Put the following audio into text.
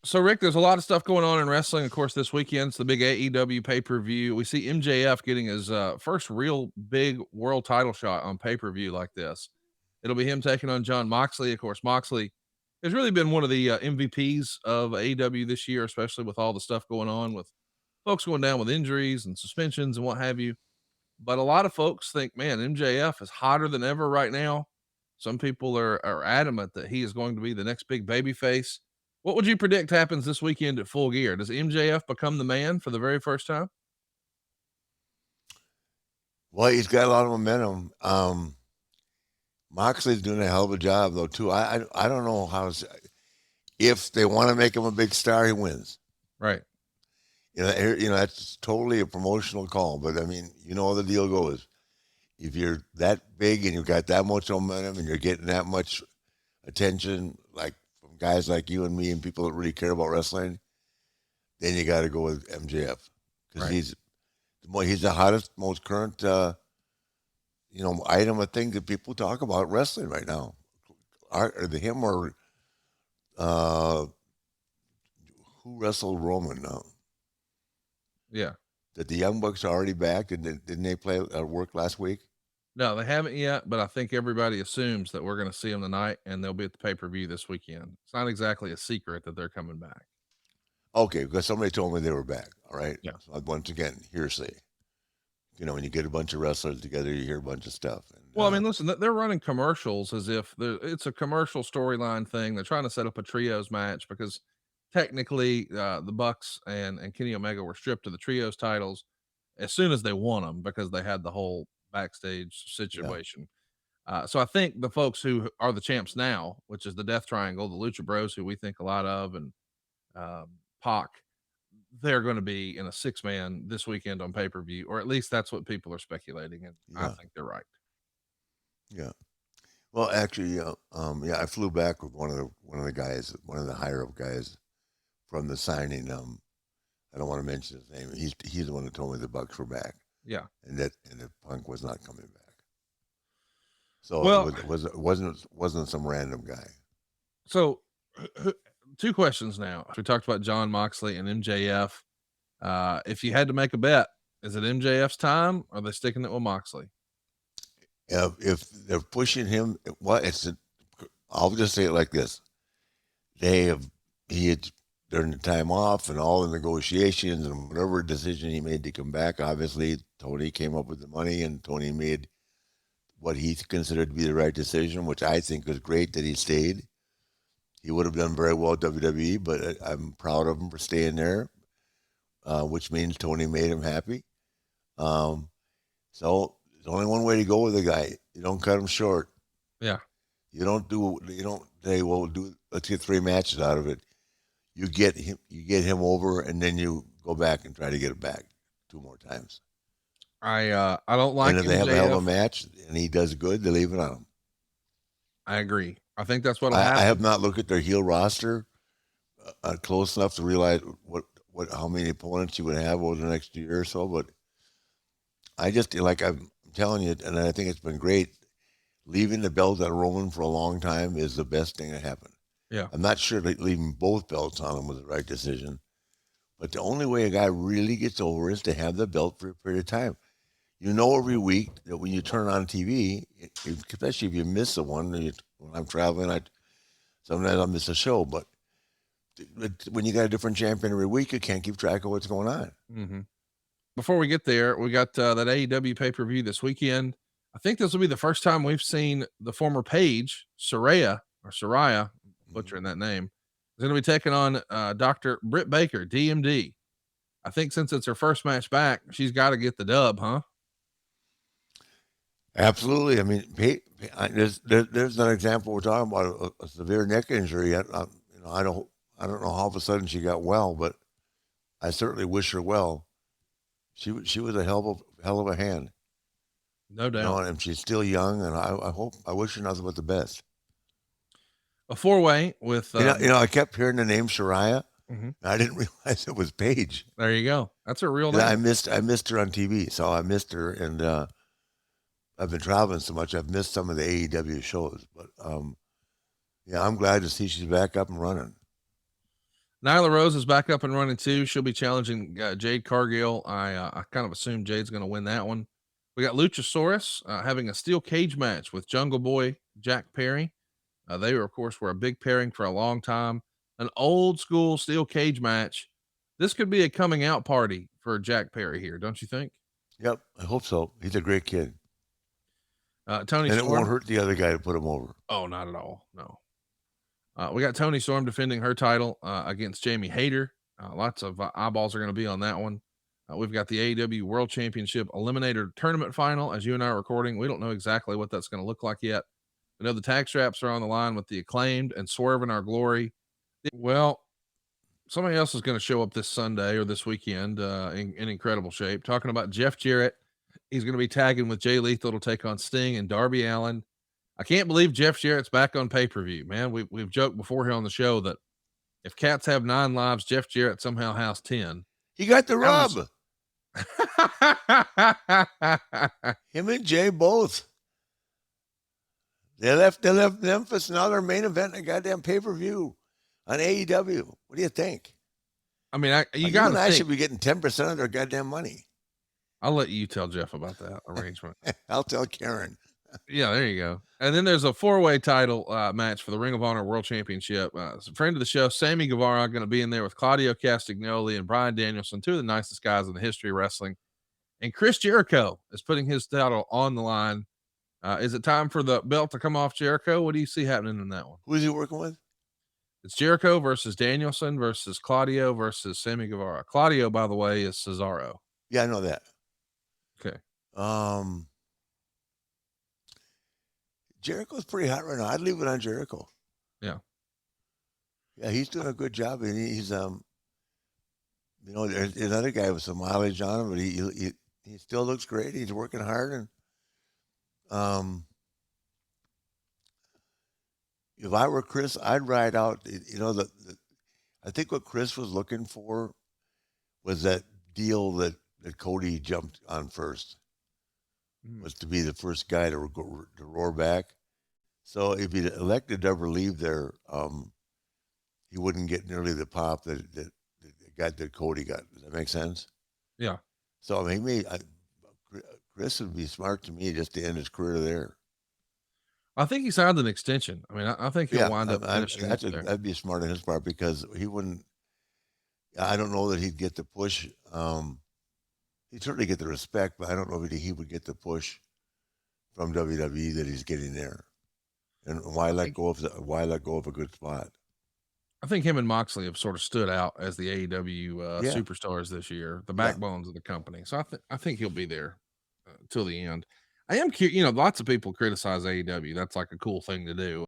So, Rick, there's a lot of stuff going on in wrestling. Of course, this weekend's the big AEW pay-per-view. We see MJF getting his first real big world title shot on pay-per-view like this. It'll be him taking on John Moxley. Of course, Moxley has really been one of the MVPs of AEW this year, especially with all the stuff going on with folks going down with injuries and suspensions and what have you. But a lot of folks think, man, MJF is hotter than ever right now. Some people are adamant that he is going to be the next big baby face. What would you predict happens this weekend at Full Gear? Does MJF become the man for the very first time? Well, he's got a lot of momentum. Moxley's doing a hell of a job though too. I don't know if they want to make him a big star, he wins. Right. That's totally a promotional call. But I mean, you know how the deal goes. If you're that big and you've got that much momentum and you're getting that much attention, like from guys like you and me and people that really care about wrestling, then you got to go with MJF because he's the hottest, most current, item of thing that people talk about wrestling right now. Him or who wrestled Roman now? Yeah. That the Young Bucks are already back. Didn't they play work last week? No, they haven't yet, but I think everybody assumes that we're going to see them tonight and they'll be at the pay-per-view this weekend. It's not exactly a secret that they're coming back. Okay, because somebody told me they were back. All right. Yeah. So once again, hearsay. When you get a bunch of wrestlers together, you hear a bunch of stuff. And, well, I mean, listen, they're running commercials as if it's a commercial storyline thing. They're trying to set up a trios match because technically the Bucks and Kenny Omega were stripped of the trios titles as soon as they won them because they had the whole backstage situation. So I think the folks who are the champs now, which is the Death Triangle, the Lucha Bros, who we think a lot of, and Pac, they're going to be in a 6-man this weekend on pay-per-view, or at least that's what people are speculating, and I think they're right. Yeah. Well, actually, I flew back with one of the guys, one of the higher up guys from the signing. I don't want to mention his name. He's the one that told me the Bucks were back. Yeah, and that Punk was not coming back. So it wasn't some random guy. So, two questions now. We talked about John Moxley and MJF. If you had to make a bet, is it MJF's time, or are they sticking it with Moxley? If they're pushing him, I'll just say it like this: he had during the time off and all the negotiations and whatever decision he made to come back. Obviously, Tony came up with the money, and Tony made what he considered to be the right decision, which I think was great that he stayed. He would have done very well at WWE, but I'm proud of him for staying there, which means Tony made him happy. So there's only one way to go with a guy. You don't cut him short. Yeah. You don't say, well, let's get 3 matches out of it. You get him over, and then you go back and try to get it back 2 more times. I don't like. And if they have a hell of a match and he does good, they leave it on him. I agree. I think that's what I have not looked at their heel roster close enough to realize how many opponents you would have over the next year or so. But I just I'm telling you, and I think it's been great. Leaving the belt on Roman for a long time is the best thing that happened. Yeah, I'm not sure that leaving both belts on him was the right decision. But the only way a guy really gets over is to have the belt for a period of time. Every week that when you turn on TV, especially if you miss the one, when I'm traveling, sometimes I'll miss a show. But when you got a different champion every week, you can't keep track of what's going on. Mm-hmm. Before we get there, we got that AEW pay-per-view this weekend. I think this will be the first time we've seen the former Page, Saraya, butchering that name, is going to be taking on Dr. Britt Baker, DMD. I think since it's her first match back, she's got to get the dub, huh? Absolutely. I mean, there's an example we're talking about a severe neck injury. I don't know how all of a sudden she got well, but I certainly wish her well. She was a hell of a hand. No doubt. And she's still young, and I wish her nothing but the best. A 4-way with I kept hearing the name Saraya. Mm-hmm. I didn't realize it was Paige. There you go. That's her real name. I missed her on TV, so I missed her, and I've been traveling so much I've missed some of the AEW shows. But I'm glad to see she's back up and running. Nyla Rose is back up and running too. She'll be challenging Jade Cargill. I kind of assume Jade's going to win that one. We got Luchasaurus having a steel cage match with Jungle Boy Jack Perry. They were, of course, were a big pairing for a long time. An old school steel cage match. This could be a coming out party for Jack Perry here, don't you think? Yep, I hope so. He's a great kid. Tony And it won't Storm. hurt the other guy to put him over. Oh, not at all. No. We got Tony Storm defending her title against Jamie Hayter. Lots of eyeballs are going to be on that one. We've got the AEW World Championship Eliminator Tournament Final. As you and I are recording, we don't know exactly what that's going to look like yet. We know the tag straps are on the line with the Acclaimed and Swerve in Our Glory. Well, somebody else is going to show up this Sunday or this weekend in incredible shape. Talking about Jeff Jarrett. He's going to be tagging with Jay Lethal to take on Sting and Darby Allin. I can't believe Jeff Jarrett's back on pay-per-view, man. We've joked before here on the show that if cats have 9 lives, Jeff Jarrett somehow has 10. He got the rub. Him and Jay both. They left Memphis, now they're main event in a goddamn pay-per-view on AEW. What do you think? I mean, I should be getting 10% of their goddamn money. I'll let you tell Jeff about that arrangement. I'll tell Karen. Yeah, there you go. And then there's a 4-way title match for the Ring of Honor World Championship. A friend of the show, Sammy Guevara, going to be in there with Claudio Castagnoli and Bryan Danielson, 2 of the nicest guys in the history of wrestling. And Chris Jericho is putting his title on the line. Is it time for the belt to come off Jericho? What do you see happening in that one? Who is he working with? It's Jericho versus Danielson versus Claudio versus Sammy Guevara. Claudio, by the way, is Cesaro. Yeah, I know that. Okay. Jericho's pretty hot right now. I'd leave it on Jericho. Yeah. Yeah, he's doing a good job, and he's there's another guy with some mileage on him, but he still looks great. He's working hard, and if I were Chris, I'd ride out. I think what Chris was looking for was that deal that Cody jumped on first, was to be the first guy to roar back. So if he elected to ever leave there, he wouldn't get nearly the pop that Cody got. Does that make sense? Yeah. So I mean, Chris would be smart to me just to end his career there. I think he signed an extension. I mean, I think he'll wind up finishing there. That'd be smart on his part, because he wouldn't. I don't know that he'd get the push. He'd certainly get the respect, but I don't know if he would get the push from WWE that he's getting there. And why let go of a good spot? I think him and Moxley have sort of stood out as the AEW superstars this year, the backbones of the company. So I think he'll be there till the end. I am curious. Lots of people criticize AEW. That's like a cool thing to do.